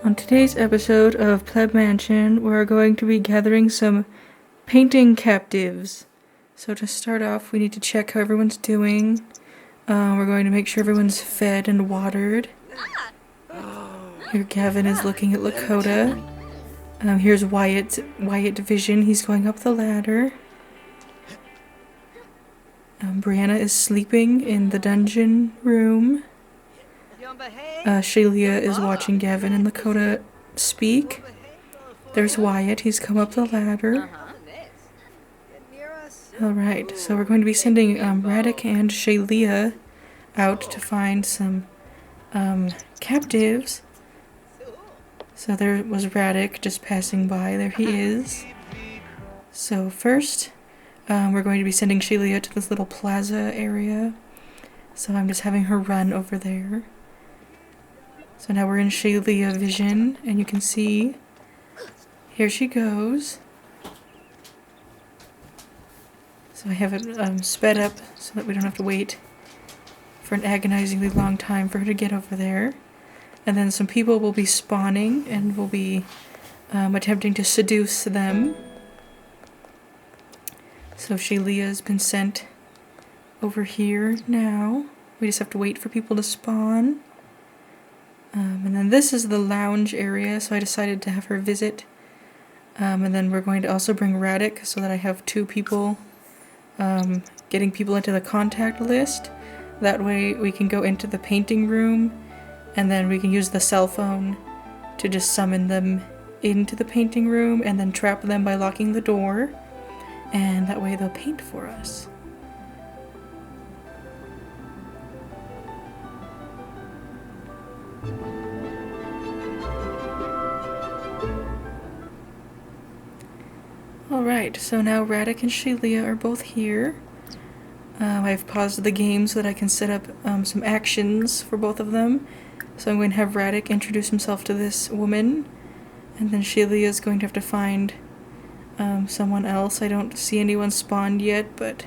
On today's episode of Plebmansion, we're going to be gathering some painting captives. So to start off, we need to check how everyone's doing. We're going to make sure everyone's fed and watered. Here Gavin is looking at Lakota. Here's Wyatt Vision. He's going up the ladder. Brianna is sleeping in the dungeon room. Shalia is watching Gavin and Lakota speak. There's Wyatt. He's come up the ladder. Alright, so we're going to be sending Radek and Shalia out to find some captives. So there was Radek just passing by. There he is. So first, we're going to be sending Shalia to this little plaza area. So I'm just having her run over there. So now we're in Shalia Vision, and you can see, here she goes. So I have it sped up so that we don't have to wait for an agonizingly long time for her to get over there. And then some people will be spawning, and we'll be attempting to seduce them. So Shalia's been sent over here now. We just have to wait for people to spawn. And then this is the lounge area, so I decided to have her visit. And then we're going to also bring Radek so that I have two people getting people into the contact list. That way we can go into the painting room, and then we can use the cell phone to just summon them into the painting room and then trap them by locking the door. And that way they'll paint for us. Alright, so now Radek and Shalia are both here. I've paused the game so that I can set up some actions for both of them. So I'm going to have Radek introduce himself to this woman, and then Shalia is going to have to find someone else. I don't see anyone spawned yet, but...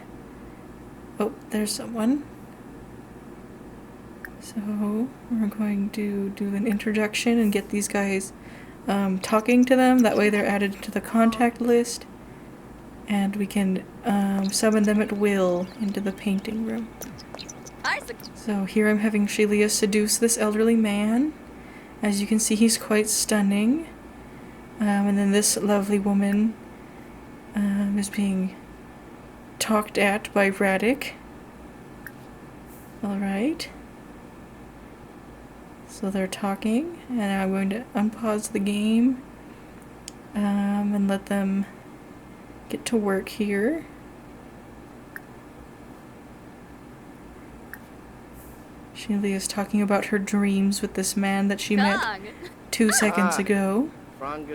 oh, there's someone. So we're going to do an introduction and get these guys talking to them. That way they're added to the contact list, and we can summon them at will into the painting room. So here I'm having Shalia seduce this elderly man. As you can see, he's quite stunning. And then this lovely woman is being talked at by Radek. Alright. So they're talking, and I'm going to unpause the game and let them get to work here. Shalia is talking about her dreams with this man that she met 2 seconds ago. And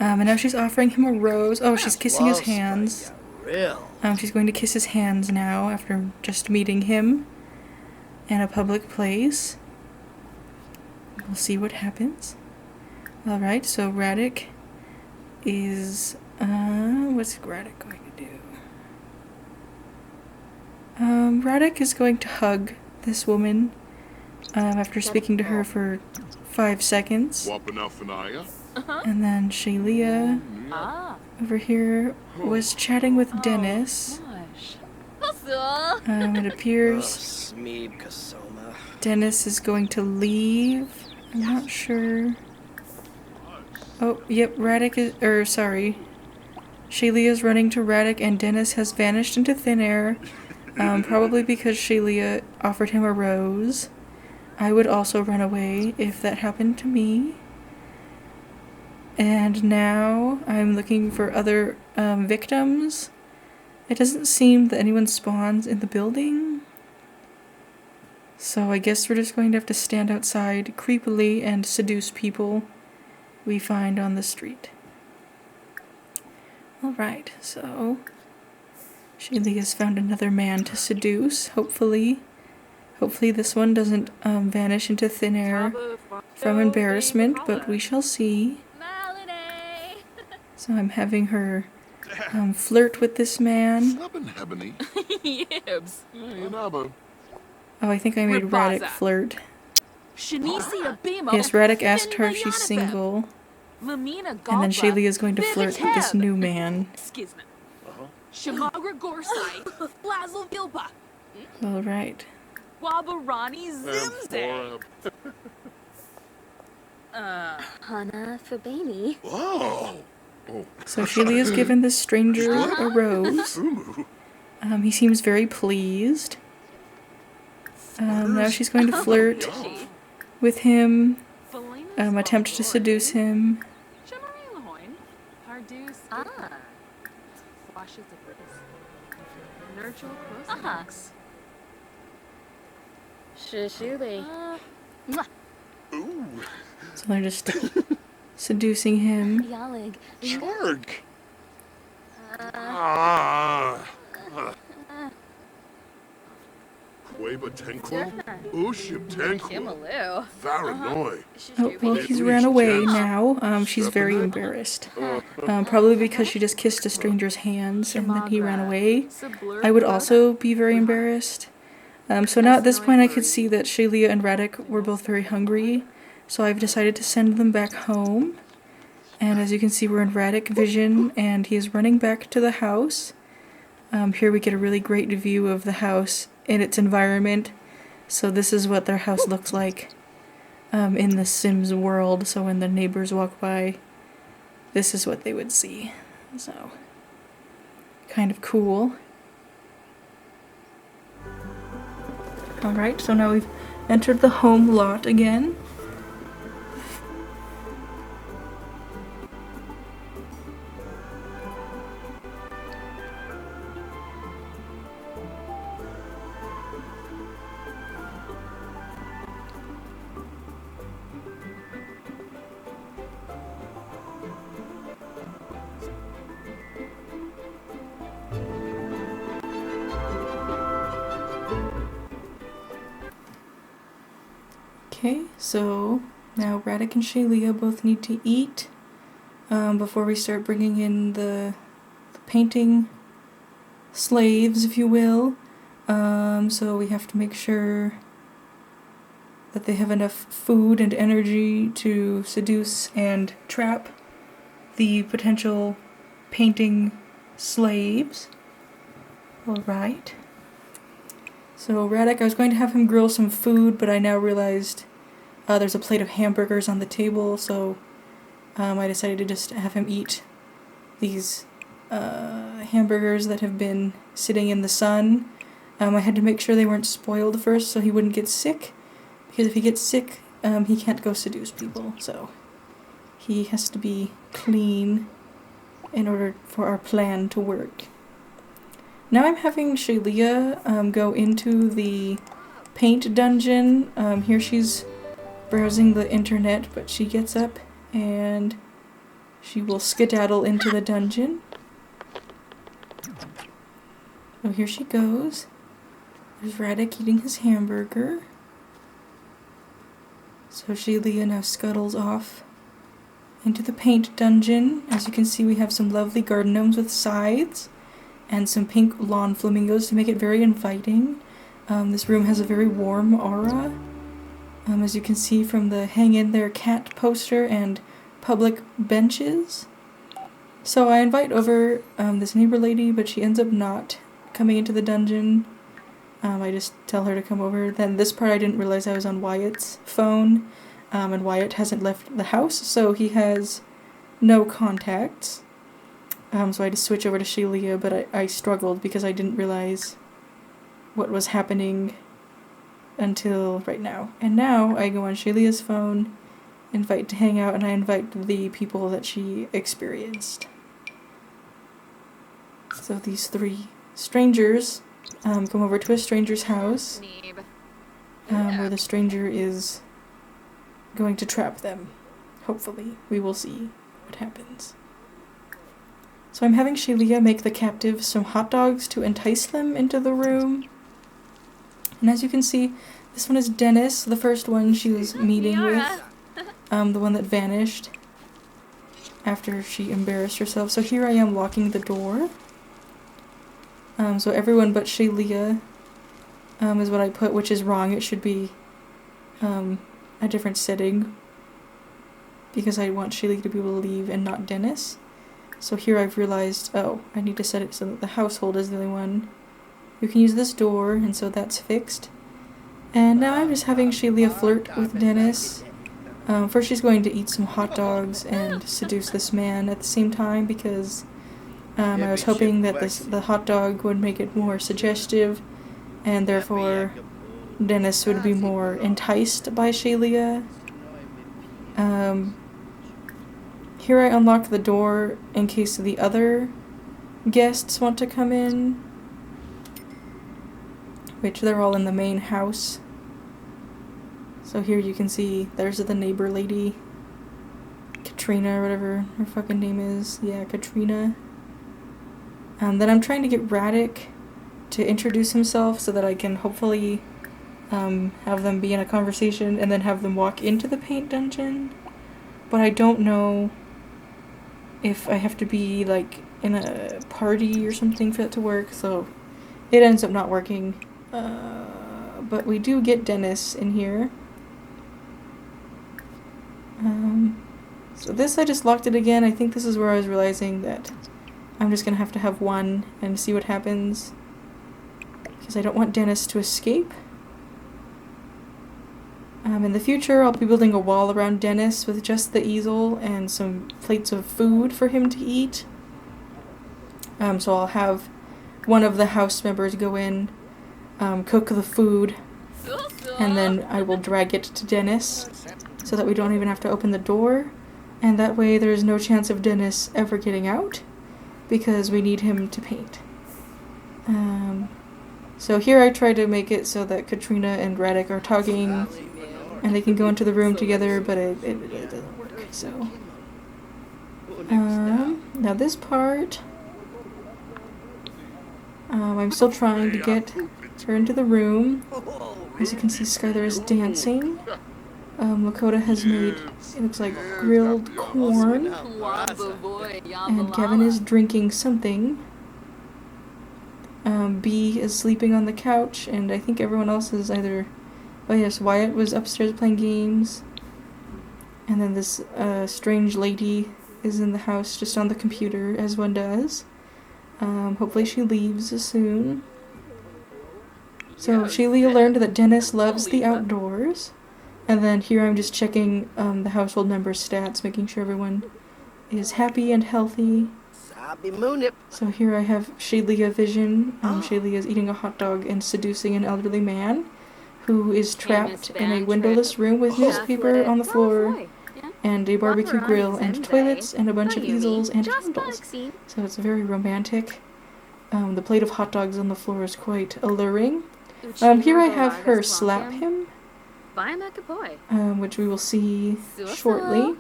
now she's offering him a rose. Oh, she's kissing his hands. She's going to kiss his hands now after just meeting him in a public place. We'll see what happens. Alright, so Radek is... what's Radek going to do? Radek is going to hug this woman after speaking to her for 5 seconds. And then Shalia over here was chatting with Dennis. It appears Dennis is going to leave. I'm not sure. Oh, yep, Radek is, Shalia's running to Radek, and Dennis has vanished into thin air. Probably because Shalia offered him a rose. I would also run away if that happened to me. And now I'm looking for other victims. It doesn't seem that anyone spawns in the building. So I guess we're just going to have to stand outside creepily and seduce people we find on the street. Alright, so Shalia has found another man to seduce. Hopefully this one doesn't vanish into thin air from embarrassment, but we shall see. So I'm having her flirt with this man. Oh, I think I made Radek flirt. Yes, Radek asked her if she's single. And then Shaylee is going to flirt with this new man. Alright. Hana Fabani. So Shaylee has given this stranger a rose. He seems very pleased. Now she's going to flirt with him, attempt to seduce him. So they're just seducing him. Shark. Queba Tenklo? Ushib Tenklo. Varanoi. Oh, well, he's ran away now. She's very embarrassed. Probably because she just kissed a stranger's hands and then he ran away. I would also be very embarrassed. So now at this point I could see that Shaylee and Radek were both very hungry. So I've decided to send them back home. And as you can see, we're in Radek vision and he is running back to the house. Here we get a really great view of the house in its environment. So this is what their house looks like in the Sims world. So when the neighbors walk by, this is what they would see. So kind of cool. Alright, so now we've entered the home lot again. Okay, so now Radek and Shaylee both need to eat before we start bringing in the painting slaves, if you will. So we have to make sure that they have enough food and energy to seduce and trap the potential painting slaves. Alright. So Radek, I was going to have him grill some food, but I now realized there's a plate of hamburgers on the table, so I decided to just have him eat these hamburgers that have been sitting in the sun. I had to make sure they weren't spoiled first so he wouldn't get sick, because if he gets sick, he can't go seduce people, so he has to be clean in order for our plan to work. Now I'm having Shaylee go into the paint dungeon. Here she's browsing the internet, but she gets up and she will skedaddle into the dungeon. So here she goes. There's Radek eating his hamburger. So Shaylee now scuttles off into the paint dungeon. As you can see, we have some lovely garden gnomes with scythes and some pink lawn flamingos to make it very inviting. This room has a very warm aura. As you can see from the hang in there cat poster and public benches. So I invite over this neighbor lady, but she ends up not coming into the dungeon. I just tell her to come over. Then this part I didn't realize I was on Wyatt's phone, and Wyatt hasn't left the house, so he has no contacts. So I had to switch over to Shaylee, but I struggled because I didn't realize what was happening until right now. And now I go on Shaylee's phone, invite to hang out, and I invite the people that she experienced. So these three strangers come over to a stranger's house, where the stranger is going to trap them. Hopefully. We will see what happens. So I'm having Shaylee make the captives some hot dogs to entice them into the room. And as you can see, this one is Dennis, the first one she was meeting with. The one that vanished after she embarrassed herself. So here I am locking the door. So everyone but Shaylee is what I put, which is wrong. It should be a different setting because I want Shaylee to be able to leave and not Dennis. So here I've realized, oh, I need to set it so that the household is the only one who can use this door, and so that's fixed. And now I'm just having Shaylee flirt with Dennis. First she's going to eat some hot dogs and seduce this man at the same time because I was hoping that the hot dog would make it more suggestive, and therefore Dennis would be more enticed by Shaylee. Here I unlock the door in case the other guests want to come in, which they're all in the main house. So here you can see there's the neighbor lady, Katrina or whatever her fucking name is. Yeah, Katrina. Then I'm trying to get Radek to introduce himself so that I can hopefully have them be in a conversation and then have them walk into the paint dungeon. But I don't know if I have to be like in a party or something for that to work, so it ends up not working. But we do get Dennis in here. So this, I just locked it again. I think this is where I was realizing that I'm just gonna have to have one and see what happens, because I don't want Dennis to escape. In the future, I'll be building a wall around Dennis with just the easel and some plates of food for him to eat. So I'll have one of the house members go in, cook the food, and then I will drag it to Dennis so that we don't even have to open the door. And that way there's no chance of Dennis ever getting out because we need him to paint. So here I try to make it so that Katrina and Radek are talking and they can go into the room together, but it doesn't work, so. Now this part, I'm still trying to get her into the room. As you can see, Skylar is dancing. Lakota has made, it looks like grilled corn. And Kevin is drinking something. B is sleeping on the couch, and I think everyone else is either... Oh yes, Wyatt was upstairs playing games. And then this strange lady is in the house just on the computer, as one does. Hopefully she leaves soon. So Shaylee learned that Dennis loves the outdoors. And then here I'm just checking the household members' stats, making sure everyone is happy and healthy. So here I have Shaylee Vision. Shaylee is eating a hot dog and seducing an elderly man who is trapped in a windowless room with newspaper on the floor and a barbecue grill and toilets and a bunch of easels and candles. So it's very romantic. The plate of hot dogs on the floor is quite alluring. Here I have her slap him, which we will see shortly.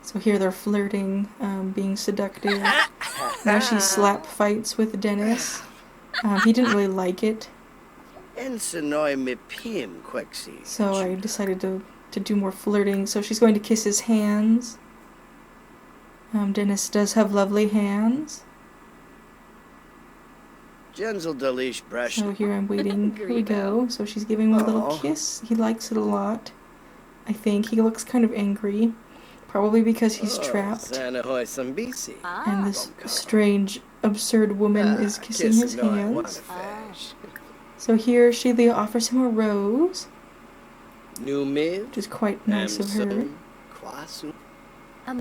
So here they're flirting, being seductive. Now she slap fights with Dennis. He didn't really like it. So I decided to do more flirting. So she's going to kiss his hands. Dennis does have lovely hands. So here I'm waiting. Here we go. So she's giving him a little kiss. He likes it a lot. I think he looks kind of angry. Probably because he's trapped. And this strange, absurd woman is kissing his hands. So here Shaylee offers him a rose, which is quite nice of her. I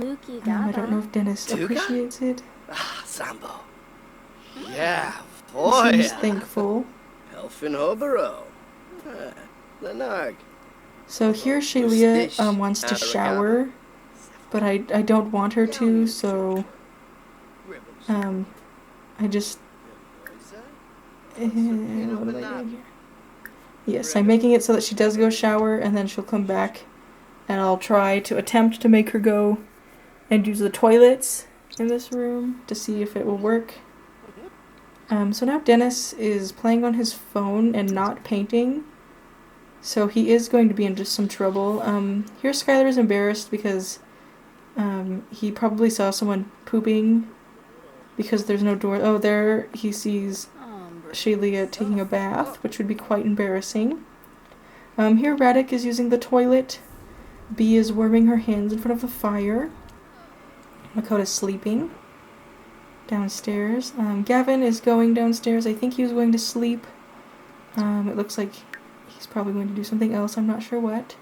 don't know if Dennis appreciates it. He seems thankful. So here Shaylee wants to shower, but I don't want her to, so I just... what am I doing here? Yes, I'm making it so that she does go shower, and then she'll come back, and I'll try to attempt to make her go and use the toilets in this room to see if it will work. So now Dennis is playing on his phone and not painting, so he is going to be into some trouble. Here Skylar is embarrassed because he probably saw someone pooping because there's no door. Oh, there he sees Shaylia taking a bath, which would be quite embarrassing. Here Radic is using the toilet. Bee is warming her hands in front of the fire. Makota's sleeping downstairs. Gavin is going downstairs. I think he was going to sleep. It looks like he's probably going to do something else. I'm not sure what.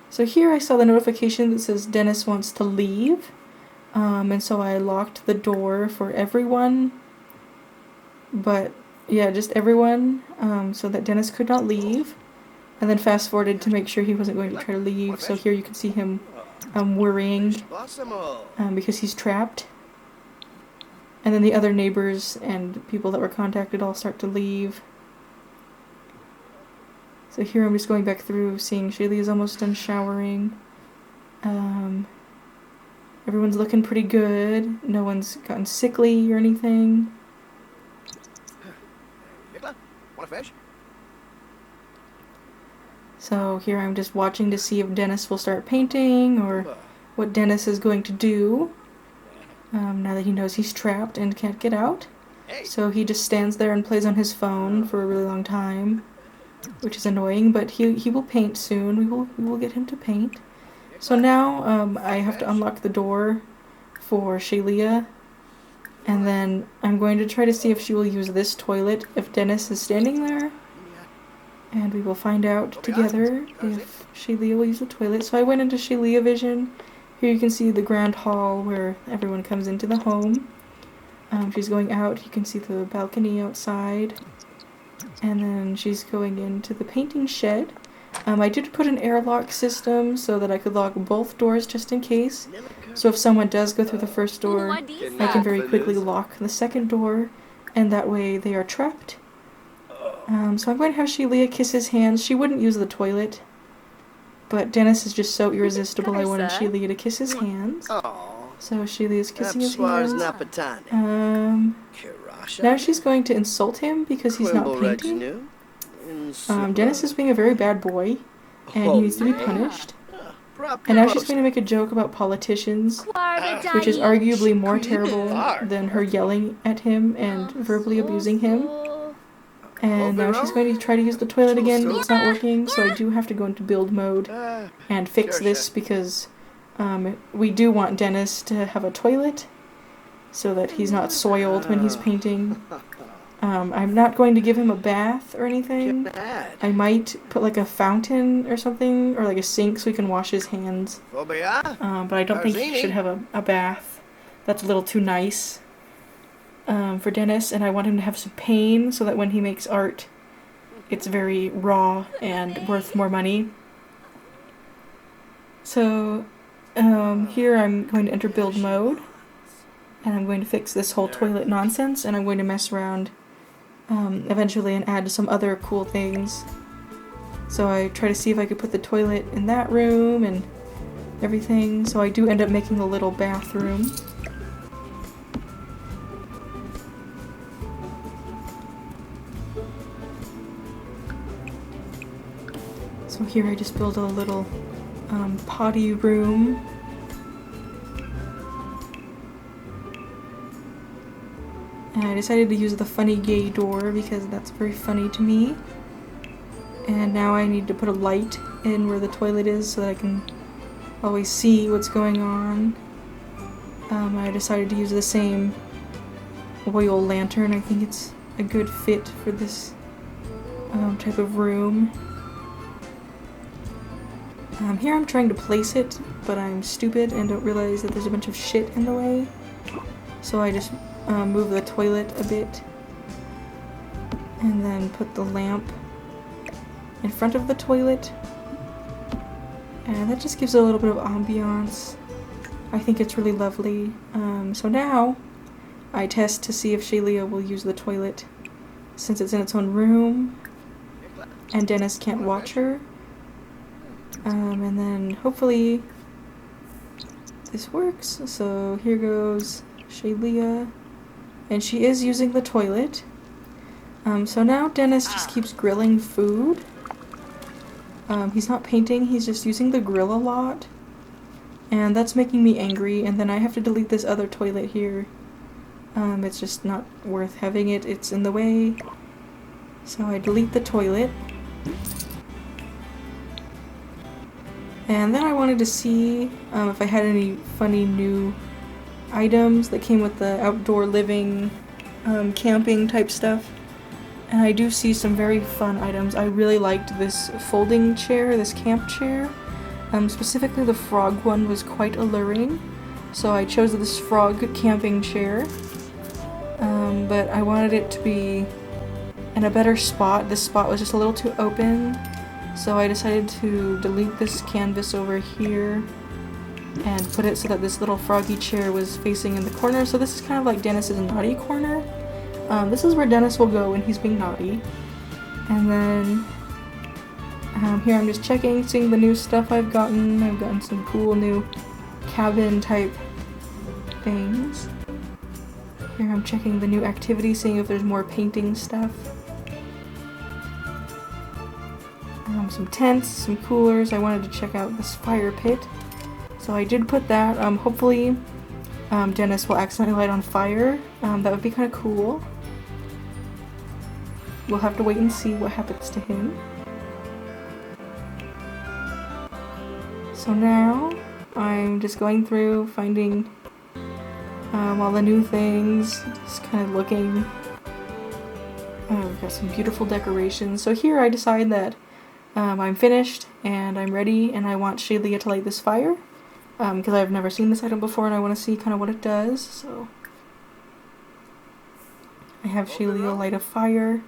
So here I saw the notification that says Dennis wants to leave. And so I locked the door for everyone. But yeah, just everyone. So that Dennis could not leave. And then fast forwarded to make sure he wasn't going to try to leave. So here you can see him worrying because he's trapped. And then the other neighbors and people that were contacted all start to leave. So here I'm just going back through, seeing Shaylee is almost done showering. Everyone's looking pretty good. No one's gotten sickly or anything. So here I'm just watching to see if Dennis will start painting or what Dennis is going to do. Now that he knows he's trapped and can't get out. So he just stands there and plays on his phone for a really long time, which is annoying, but he will paint soon. We will get him to paint. So now I have to unlock the door for Shaylia, and then I'm going to try to see if she will use this toilet if Dennis is standing there. And we will find out together if Shaylia will use the toilet. So I went into Shaylia Vision. Here you can see the grand hall where everyone comes into the home. She's going out. You can see the balcony outside. And then she's going into the painting shed. I did put an airlock system so that I could lock both doors just in case. So if someone does go through the first door, I can very quickly lock the second door. And that way they are trapped. So I'm going to have Shaylia kiss his hands. She wouldn't use the toilet. But Dennis is just so irresistible, I wanted Shaylia to kiss his hands. So Shaylia's kissing his hands. Now she's going to insult him because he's not painting. Dennis is being a very bad boy, and he needs to be punished. And now she's going to make a joke about politicians, which is arguably more terrible than her yelling at him and verbally abusing him. And now she's going to try to use the toilet again, but it's not working, so I do have to go into build mode and fix this because we do want Dennis to have a toilet so that he's not soiled when he's painting. I'm not going to give him a bath or anything. I might put like a fountain or something, or like a sink so he can wash his hands. But I don't think he should have a bath. That's a little too nice for Dennis, and I want him to have some pain so that when he makes art, it's very raw and worth more money. So here I'm going to enter build mode, and I'm going to fix this whole toilet nonsense, and I'm going to mess around eventually and add some other cool things. So I try to see if I could put the toilet in that room and everything. So I do end up making a little bathroom. So here I just build a little potty room. And I decided to use the funny gay door because that's very funny to me. And now I need to put a light in where the toilet is so that I can always see what's going on. I decided to use the same oil lantern. I think it's a good fit for this type of room. Here I'm trying to place it, but I'm stupid and don't realize that there's a bunch of shit in the way. So I just move the toilet a bit and then put the lamp in front of the toilet, and that just gives it a little bit of ambiance. I think it's really lovely. So now I test to see if Shaylia will use the toilet since it's in its own room and Dennis can't watch her. And then hopefully this works. So here goes Shaylia. And she is using the toilet. So now Dennis just keeps grilling food. He's not painting, he's just using the grill a lot. And that's making me angry, and then I have to delete this other toilet here. It's just not worth having it, it's in the way. So I delete the toilet. And then I wanted to see if I had any funny new items that came with the outdoor living, camping type stuff. And I do see some very fun items. I really liked this folding chair, this camp chair. Specifically the frog one was quite alluring. So I chose this frog camping chair. But I wanted it to be in a better spot. This spot was just a little too open. So I decided to delete this canvas over here and put it so that this little froggy chair was facing in the corner. So this is kind of like Dennis's naughty corner. This is where Dennis will go when he's being naughty. And then here I'm just checking, seeing the new stuff I've gotten. I've gotten some cool new cabin type things. Here I'm checking the new activity, seeing if there's more painting stuff. Some tents, some coolers. I wanted to check out this fire pit. So I did put that. Hopefully Dennis will accidentally light on fire. That would be kind of cool. We'll have to wait and see what happens to him. So now I'm just going through, finding all the new things, just kind of looking. We've got some beautiful decorations. So here I decide that I'm finished and I'm ready and I want Shaylia to light this fire because I've never seen this item before and I want to see kind of what it does. So I have Shaylia light a fire.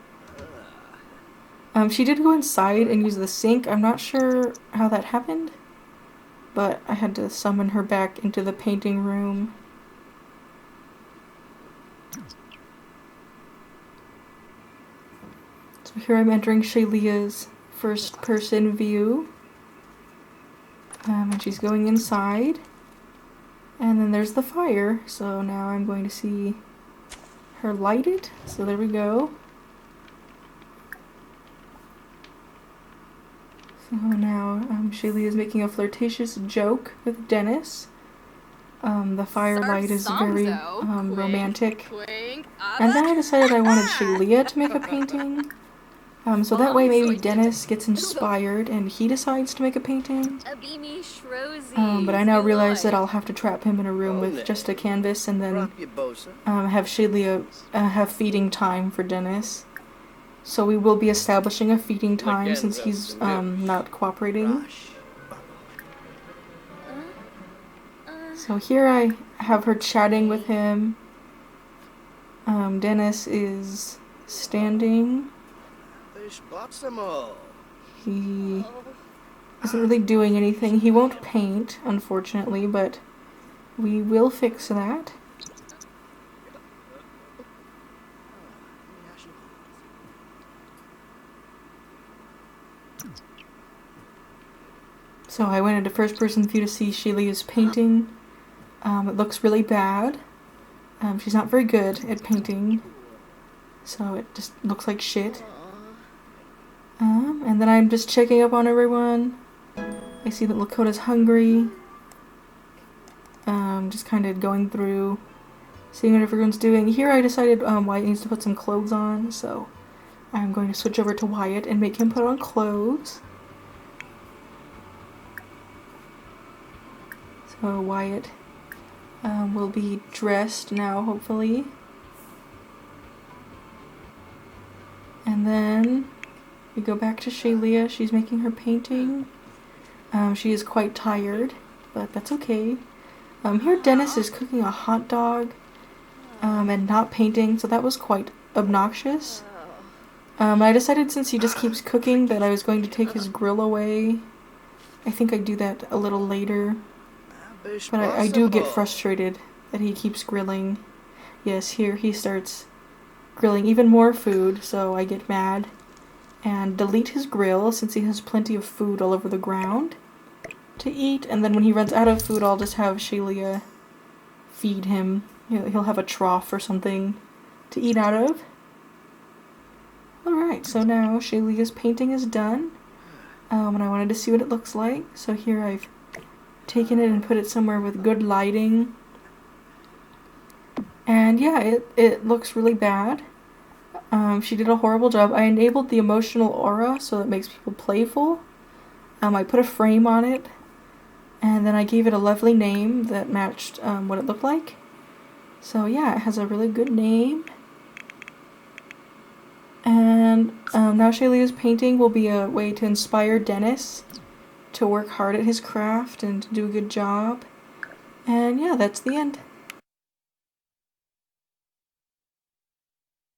She did go inside and use the sink. I'm not sure how that happened, but I had to summon her back into the painting room. So here I'm entering Shaylia's first person view. And she's going inside. And then there's the fire. So now I'm going to see her light it. So there we go. So now Shaylia is making a flirtatious joke with Dennis. The firelight is very romantic. And then I decided I wanted Shaylia to make a painting. So that way maybe Dennis gets inspired and he decides to make a painting. But I now realize that I'll have to trap him in a room with just a canvas and then have Shaylia have feeding time for Dennis. So we will be establishing a feeding time since he's not cooperating. So here I have her chatting with him. Dennis is standing. He isn't really doing anything. He won't paint, unfortunately, but we will fix that. So I went into first person view to see Shaylia's painting. It looks really bad. She's not very good at painting, so it just looks like shit. And then I'm just checking up on everyone. I see that Lakota's hungry. Just kind of going through, seeing what everyone's doing. Here I decided Wyatt needs to put some clothes on, so I'm going to switch over to Wyatt and make him put on clothes. So Wyatt will be dressed now, hopefully. And then we go back to Shaylia. She's making her painting. She is quite tired, but that's okay. Here Dennis is cooking a hot dog and not painting, so that was quite obnoxious. I decided since he just keeps cooking that I was going to take his grill away. I think I'd do that a little later. But I do get frustrated that he keeps grilling. Yes, here he starts grilling even more food, so I get mad and delete his grill since he has plenty of food all over the ground to eat. And then when he runs out of food, I'll just have Shaylia feed him. He'll have a trough or something to eat out of. Alright, so now Shaylia's painting is done. And I wanted to see what it looks like. So here I've taken it and put it somewhere with good lighting. And yeah, it looks really bad. She did a horrible job. I enabled the emotional aura so it makes people playful. I put a frame on it, and then I gave it a lovely name that matched what it looked like. So yeah, it has a really good name. And now Shaylee's painting will be a way to inspire Dennis to work hard at his craft and to do a good job. And yeah, that's the end.